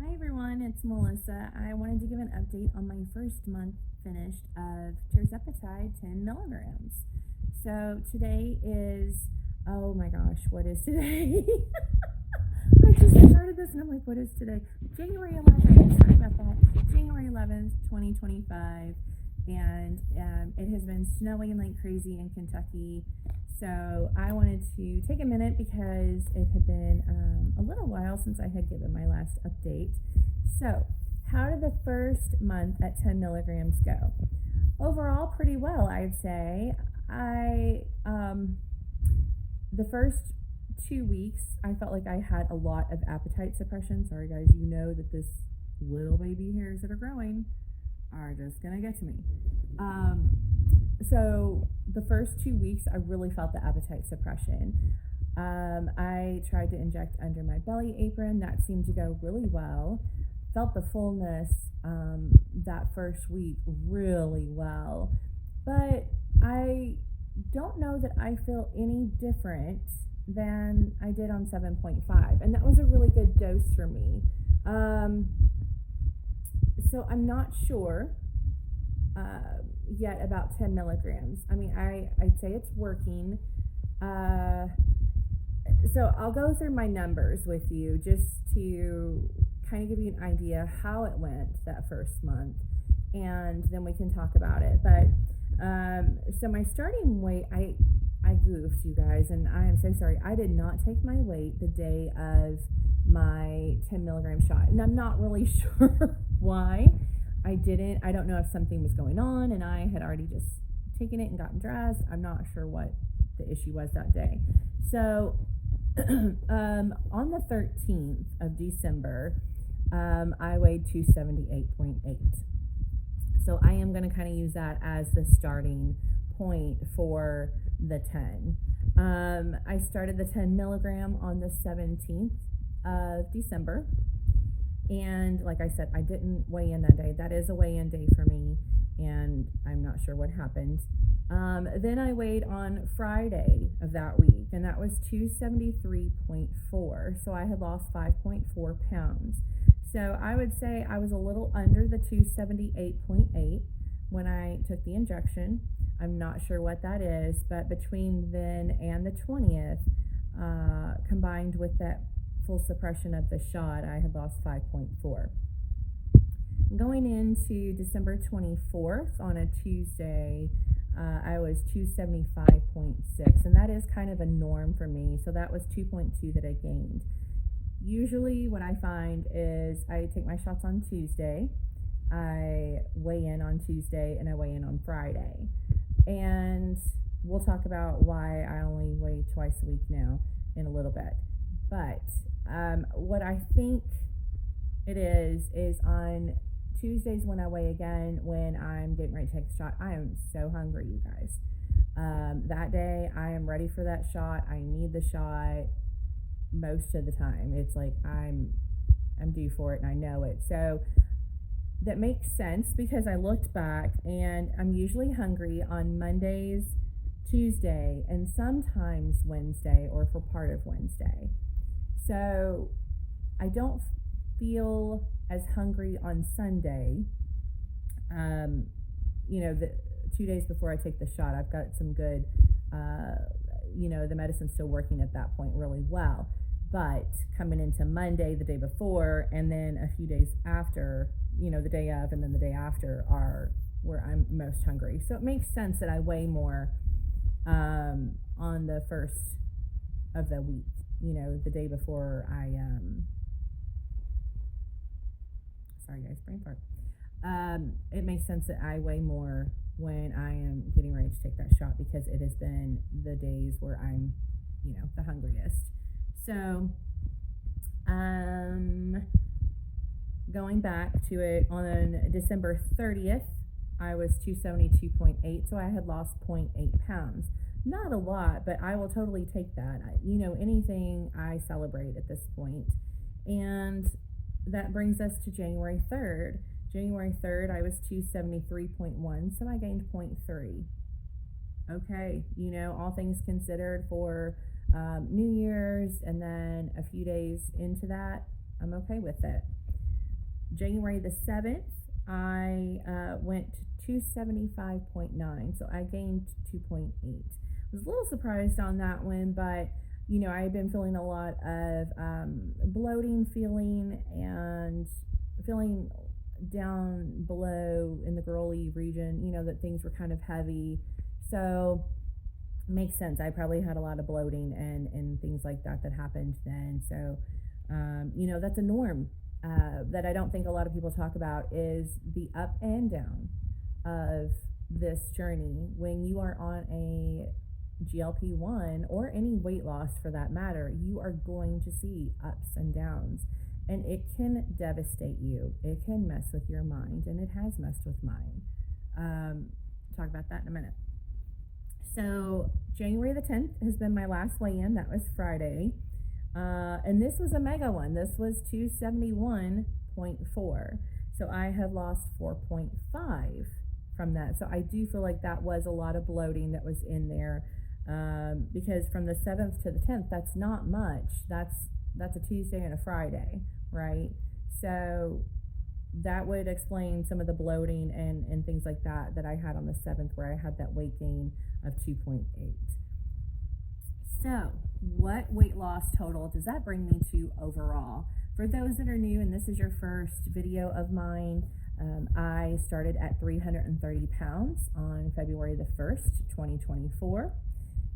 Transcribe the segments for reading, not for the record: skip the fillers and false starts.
Hi everyone, it's Melissa. I wanted to give an update on my first month finished of Tirzepatide 10 milligrams. So today is, oh my gosh, what is today? I just started this and I'm like, what is today? January 11th, sorry about that. January 11th, 2025. And it has been snowing like crazy in Kentucky. So I wanted to take a minute because it had been a little while since I had given my last update. So, how did the first month at 10 milligrams go? Overall, pretty well, I'd say. The first 2 weeks, I felt like I had a lot of appetite suppression. Sorry, guys, you know that this little baby hairs that are growing are just gonna get to me. So the first 2 weeks, I really felt the appetite suppression. I tried to inject under my belly apron. That seemed to go really well. Felt the fullness that first week really well. But I don't know that I feel any different than I did on 7.5. And that was a really good dose for me. So I'm not sure yet about 10 milligrams. I mean, I'd say it's working. So I'll go through my numbers with you just to kind of give you an idea how it went that first month, and then we can talk about it. But so my starting weight, I goofed, you guys, and I am so sorry. I did not take my weight the day of my 10 milligram shot, and I'm not really sure why I didn't. I don't know if something was going on and I had already just taken it and gotten dressed. I'm not sure what the issue was that day. So on the 13th of December, I weighed 278.8. So I am going to kind of use that as the starting point for the 10. I started the 10 milligram on the 17th of December. And like I said, I didn't weigh in that day. That is a weigh-in day for me, and I'm not sure what happened. Then I weighed on Friday of that week, and that was 273.4. So I had lost 5.4 pounds. So I would say I was a little under the 278.8 when I took the injection. I'm not sure what that is, but between then and the 20th, combined with that full suppression of the shot, I had lost 5.4. Going into December 24th on a Tuesday, I was 275.6, and that is kind of a norm for me. So that was 2.2 that I gained. Usually what I find is I take my shots on Tuesday, I weigh in on Tuesday, and I weigh in on Friday. And we'll talk about why I only weigh twice a week now in a little bit. But what I think it is on Tuesdays when I weigh again, when I'm getting ready to take the shot, I am so hungry, you guys. That day, I am ready for that shot. I need the shot most of the time. It's like I'm due for it and I know it. So that makes sense because I looked back and I'm usually hungry on Mondays, Tuesday, and sometimes Wednesday or for part of Wednesday. So I don't feel as hungry on Sunday. The 2 days before I take the shot, I've got some good, the medicine's still working at that point really well. But coming into Monday, the day before, and then a few days after, the day of and then the day after are where I'm most hungry. So it makes sense that I weigh more on the first of the week. The day before sorry guys, brain fart. It makes sense that I weigh more when I am getting ready to take that shot because it has been the days where I'm, the hungriest. So, going back to it, on December 30th, I was 272.8, so I had lost 0.8 pounds. Not a lot, but I will totally take that. Anything I celebrate at this point. And that brings us to January 3rd. January 3rd, I was 273.1, so I gained 0.3. Okay, all things considered for New Year's, and then a few days into that, I'm okay with it. January the 7th, I went to 275.9, so I gained 2.8. I was a little surprised on that one, but I had been feeling a lot of bloating feeling and feeling down below in the girly region, that things were kind of heavy. So makes sense. I probably had a lot of bloating and things like that happened then. So, that's a norm that I don't think a lot of people talk about, is the up and down of this journey. When you are on a GLP-1 or any weight loss for that matter, you are going to see ups and downs, and it can devastate you. It can mess with your mind, and it has messed with mine. Talk about that in a minute. So January the 10th has been my last weigh-in. That was Friday. And this was a mega one. This was 271.4. So I have lost 4.5 from that. So I do feel like that was a lot of bloating that was in there. Because from the 7th to the 10th, that's not much. That's a Tuesday and a Friday, right? So that would explain some of the bloating and things like that I had on the 7th, where I had that weight gain of 2.8. So what weight loss total does that bring me to overall? For those that are new and this is your first video of mine, I started at 330 pounds on February the 1st, 2024,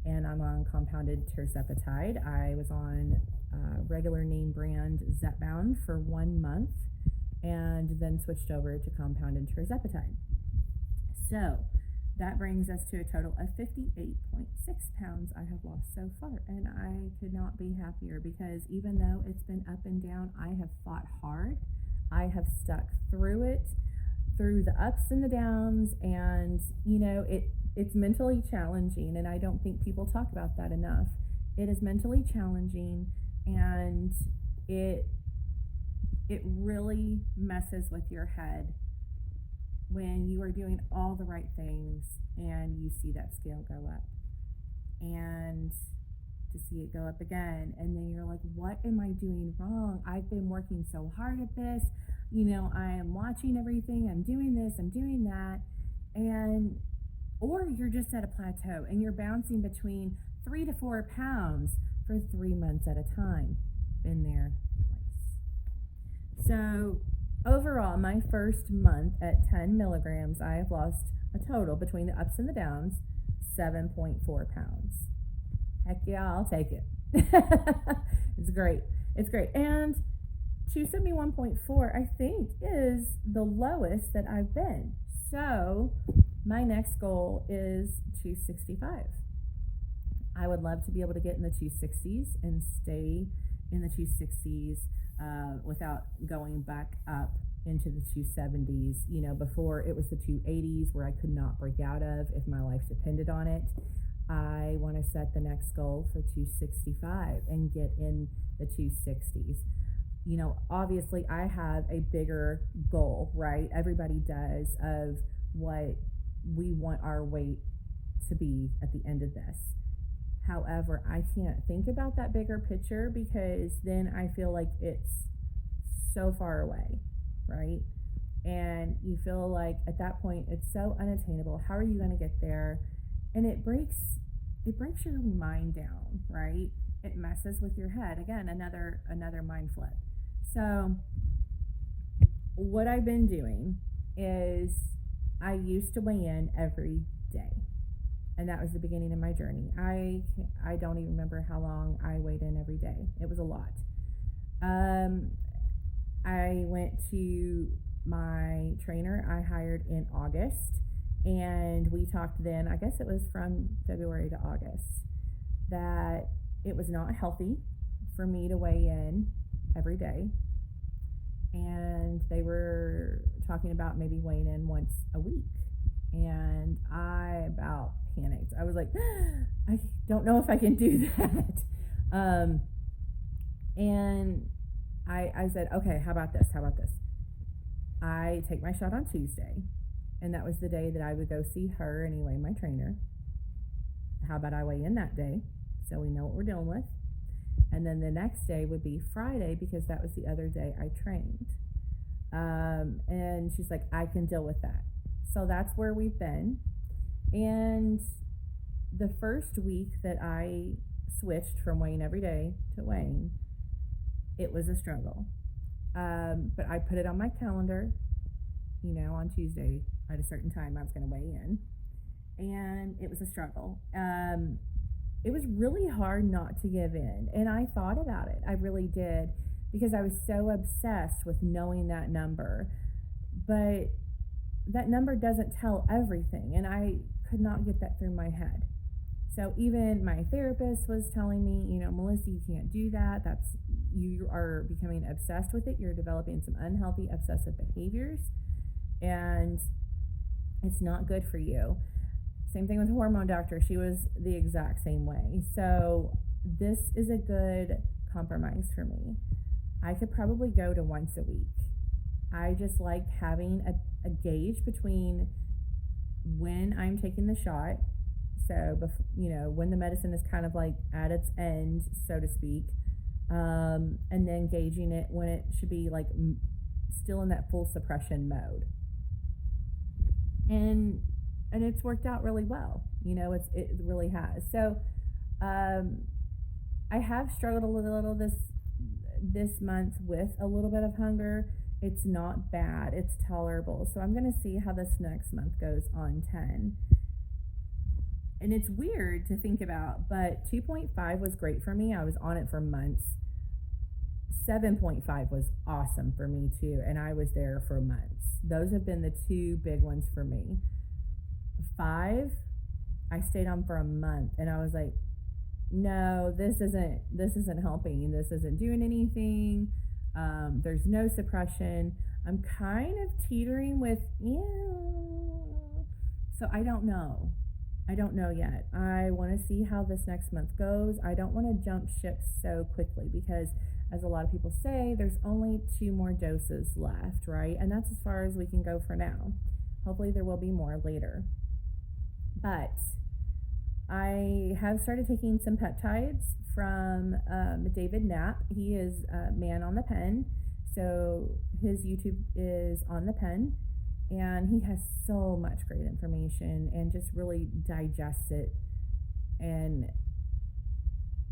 and I'm on compounded Tirzepatide. I was on regular name brand Zepbound for 1 month, and then switched over to compounded Tirzepatide. So that brings us to a total of 58.6 pounds I have lost so far, and I could not be happier, because even though it's been up and down, I have fought hard. I have stuck through it, through the ups and the downs, and it's mentally challenging, and I don't think people talk about that enough. It is mentally challenging, and it really messes with your head when you are doing all the right things and you see that scale go up, and to see it go up again, and then you're like, what am I doing wrong? I've been working so hard at this, I am watching everything, I'm doing this, I'm doing that, or you're just at a plateau and you're bouncing between 3 to 4 pounds for 3 months at a time. Been there twice. So overall, my first month at 10 milligrams, I have lost a total, between the ups and the downs, 7.4 pounds. Heck yeah, I'll take it. It's great. It's great. And 271.4, I think, is the lowest that I've been. So my next goal is 265. I would love to be able to get in the 260s and stay in the 260s without going back up into the 270s. Before it was the 280s where I could not break out of if my life depended on it. I want to set the next goal for 265 and get in the 260s. Obviously I have a bigger goal, right? Everybody does, of what we want our weight to be at the end of this. However, I can't think about that bigger picture, because then I feel like it's so far away, right? And you feel like at that point it's so unattainable. How are you going to get there? And it breaks your mind down, right? It messes with your head. Again, another mind flip. So what I've been doing is, I used to weigh in every day, and that was the beginning of my journey. I don't even remember how long I weighed in every day. It was a lot. I went to my trainer I hired in August, and we talked then, I guess it was from February to August, that it was not healthy for me to weigh in every day. And they were talking about maybe weighing in once a week. And I about panicked. I was like, I don't know if I can do that. And I said, okay, how about this? I take my shot on Tuesday. And that was the day that I would go see her anyway, my trainer. How about I weigh in that day, so we know what we're dealing with? And then the next day would be Friday, because that was the other day I trained. And she's like, I can deal with that. So that's where we've been. And the first week that I switched from weighing every day to weighing, it was a struggle. But I put it on my calendar, on Tuesday at a certain time I was going to weigh in. And it was a struggle. It was really hard not to give in. And I thought about it. I really did, because I was so obsessed with knowing that number. But that number doesn't tell everything. And I could not get that through my head. So even my therapist was telling me, Melissa, you can't do that. You are becoming obsessed with it. You're developing some unhealthy obsessive behaviors, and it's not good for you. Same thing with hormone doctor. She was the exact same way. So this is a good compromise for me. I could probably go to once a week. I just like having a gauge between when I'm taking the shot. So, when the medicine is kind of like at its end, so to speak, and then gauging it when it should be like still in that full suppression mode. And it's worked out really well. It really has. So, I have struggled a little this month with a little bit of hunger. It's not bad. It's tolerable. So I'm going to see how this next month goes on 10. And it's weird to think about, but 2.5 was great for me. I was on it for months. 7.5 was awesome for me too, and I was there for months. Those have been the two big ones for me. 5, I stayed on for a month, and I was like, no, this isn't helping. This isn't doing anything. There's no suppression. I'm kind of teetering with, so I don't know. I don't know yet. I want to see how this next month goes. I don't want to jump ship so quickly because, as a lot of people say, there's only 2 more doses left, right? And that's as far as we can go for now. Hopefully there will be more later. But I have started taking some peptides from David Knapp. He is Man on the Pen. So his YouTube is On the Pen. And he has so much great information and just really digests it and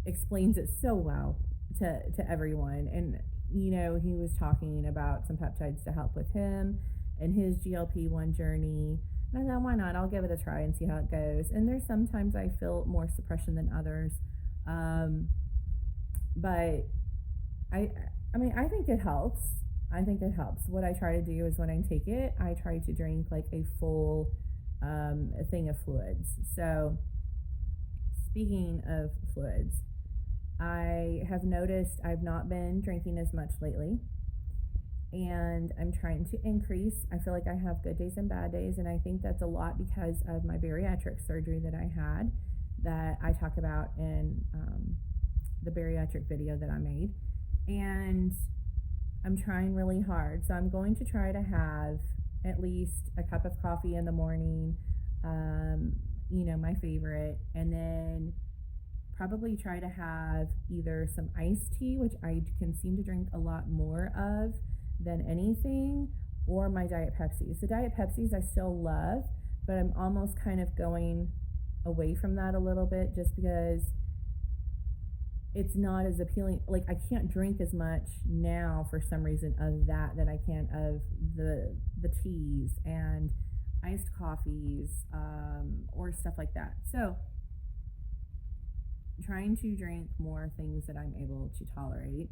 explains it so well to everyone. And, he was talking about some peptides to help with him and his GLP-1 journey. And I thought, why not? I'll give it a try and see how it goes. And there's sometimes I feel more suppression than others. But I think it helps. What I try to do is when I take it, I try to drink like a full thing of fluids. So speaking of fluids, I have noticed I've not been drinking as much lately, and I'm trying to increase. I feel like I have good days and bad days, and I think that's a lot because of my bariatric surgery that I had, that I talk about in the bariatric video that I made. And I'm trying really hard. So I'm going to try to have at least a cup of coffee in the morning, my favorite, and then probably try to have either some iced tea, which I can seem to drink a lot more of than anything, or my Diet Pepsi. So Diet Pepsis I still love, but I'm almost kind of going away from that a little bit just because it's not as appealing. Like, I can't drink as much now for some reason of that than I can of the teas and iced coffees, or stuff like that. So trying to drink more things that I'm able to tolerate.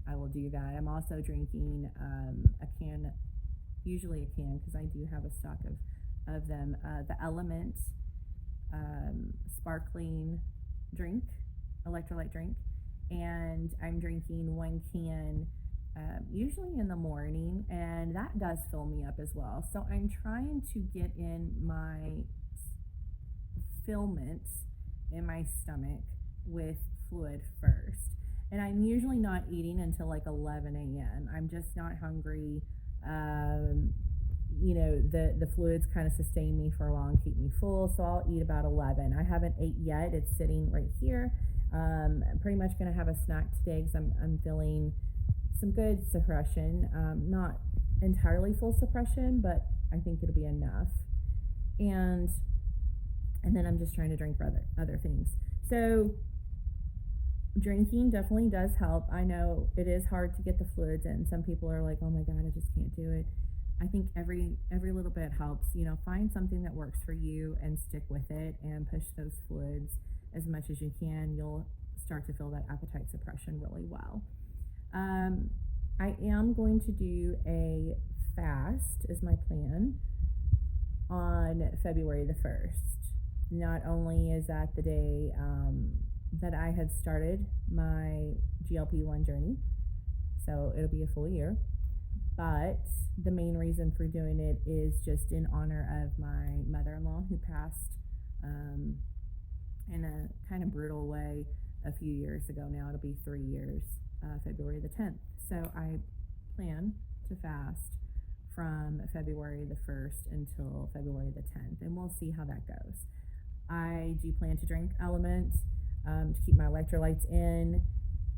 I will do that. I'm also drinking a can, usually a can, because I do have a stock of them, the Element sparkling drink, electrolyte drink, and I'm drinking 1 can usually in the morning, and that does fill me up as well. So I'm trying to get in my fulfillment in my stomach with fluid first. And I'm usually not eating until like 11 a.m. I'm just not hungry. The fluids kind of sustain me for a while and keep me full, so I'll eat about 11. I haven't ate yet. It's sitting right here. I'm pretty much going to have a snack today because I'm feeling some good suppression. Not entirely full suppression, but I think it'll be enough. And then I'm just trying to drink for other things. So drinking definitely does help. I know it is hard to get the fluids in. Some people are like, oh my God, I just can't do it. I think every little bit helps. Find something that works for you and stick with it and push those fluids as much as you can. You'll start to feel that appetite suppression really well. I am going to do a fast is my plan on February the 1st. Not only is that the day that I had started my GLP-1 journey, so it'll be a full year, but the main reason for doing it is just in honor of my mother-in-law who passed in a kind of brutal way a few years ago now. It'll be 3 years, February the 10th. So I plan to fast from February the 1st until February the 10th, and we'll see how that goes. I do plan to drink Element to keep my electrolytes in.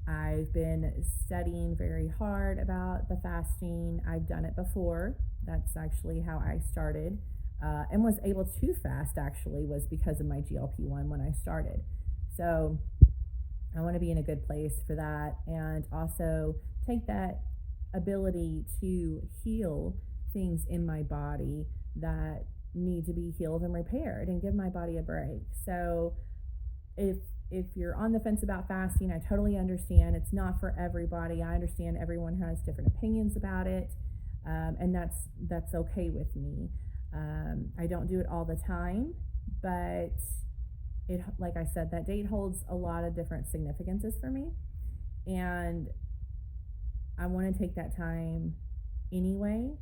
I've been studying very hard about the fasting. I've done it before. That's actually how I started and was able to fast, actually, was because of my GLP-1 when I started. So I want to be in a good place for that, and also take that ability to heal things in my body that need to be healed and repaired, and give my body a break. So if you're on the fence about fasting, I totally understand. It's not for everybody. I understand everyone has different opinions about it, and that's okay with me. I don't do it all the time, but like I said, that date holds a lot of different significances for me, and I want to take that time anyway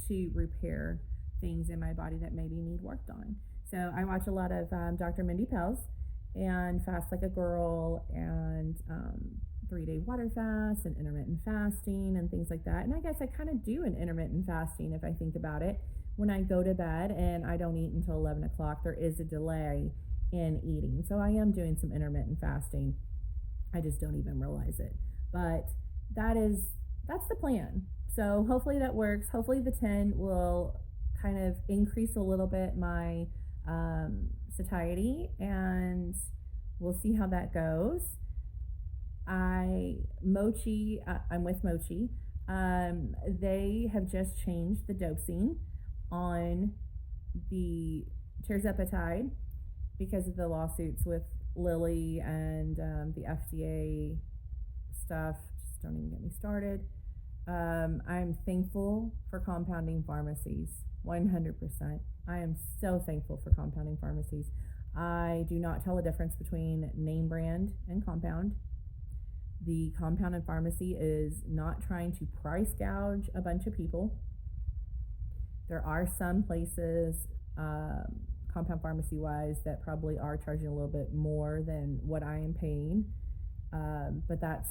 to repair things in my body that maybe need worked on. So I watch a lot of Dr. Mindy Pell's and Fast Like a Girl and 3-day water fast and intermittent fasting and things like that. And I guess I kind of do an intermittent fasting if I think about it. When I go to bed and I don't eat until 11 o'clock, there is a delay in eating. So I am doing some intermittent fasting. I just don't even realize it. But that's the plan. So hopefully that works. Hopefully the 10 will kind of increase a little bit my satiety, and we'll see how that goes. I'm with Mochi. They have just changed the dosing on the Tirzepatide because of the lawsuits with Lilly and the FDA stuff. Just don't even get me started. I'm thankful for compounding pharmacies, 100%. I am so thankful for compounding pharmacies. I do not tell a difference between name brand and compound. The compounded pharmacy is not trying to price gouge a bunch of people. There are some places, compound pharmacy wise, that probably are charging a little bit more than what I am paying. But that's,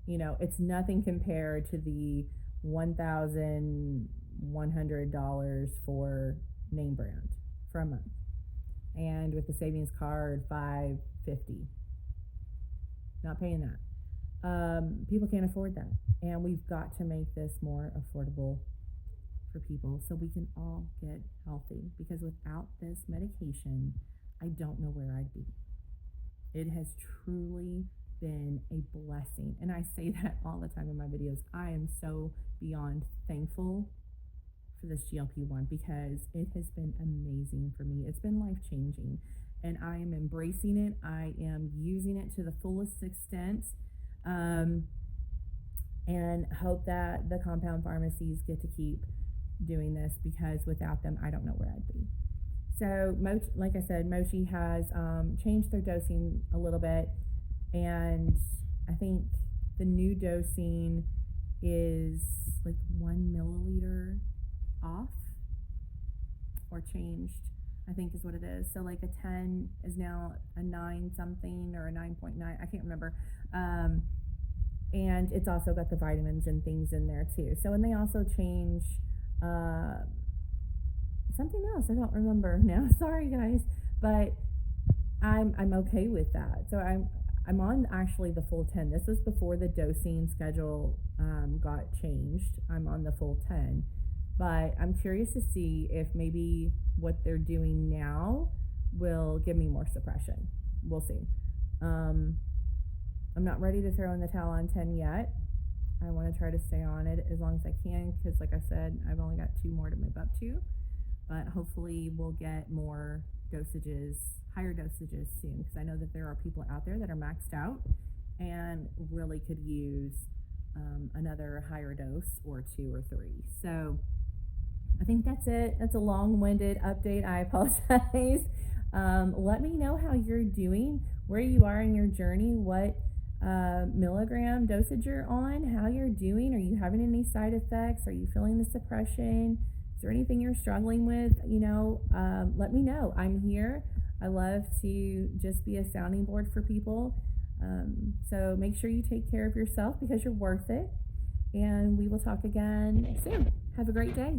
it's nothing compared to the $1,100 for name brand for a month, and with the savings card $550. Not paying that. People can't afford that, and we've got to make this more affordable for people so we can all get healthy, because without this medication, I don't know where I'd be. It has truly been a blessing, and I say that all the time in my videos. I am so beyond thankful for this GLP-1 because it has been amazing for me. It's been life-changing, and I am embracing it. I am using it to the fullest extent, and hope that the compound pharmacies get to keep doing this, because without them, I don't know where I'd be. So, like I said, Mochi has changed their dosing a little bit, and I think the new dosing is like 1 milliliter off or changed, I think is what it is. So like a 10 is now a 9 something or a 9.9, I can't remember. And it's also got the vitamins and things in there too. So, and they also change something else, I don't remember now, sorry guys, but I'm okay with that. So I'm on actually the full 10. This was before the dosing schedule got changed. I'm on the full 10. but I'm curious to see if maybe what they're doing now will give me more suppression. We'll see. Um, I'm not ready to throw in the towel on 10 yet. I want to try to stay on it as long as I can because, like I said, I've only got 2 more to move up to. But hopefully, we'll get more dosages, higher dosages soon because I know that there are people out there that are maxed out and really could use another higher dose or 2 or 3. So I think that's it. That's a long-winded update. I apologize. Let me know how you're doing, where you are in your journey, what milligram dosage you're on, how you're doing. Are you having any side effects? Are you feeling the suppression? Is there anything you're struggling with? Let me know. I'm here. I love to just be a sounding board for people. So make sure you take care of yourself because you're worth it. And we will talk again soon. Have a great day.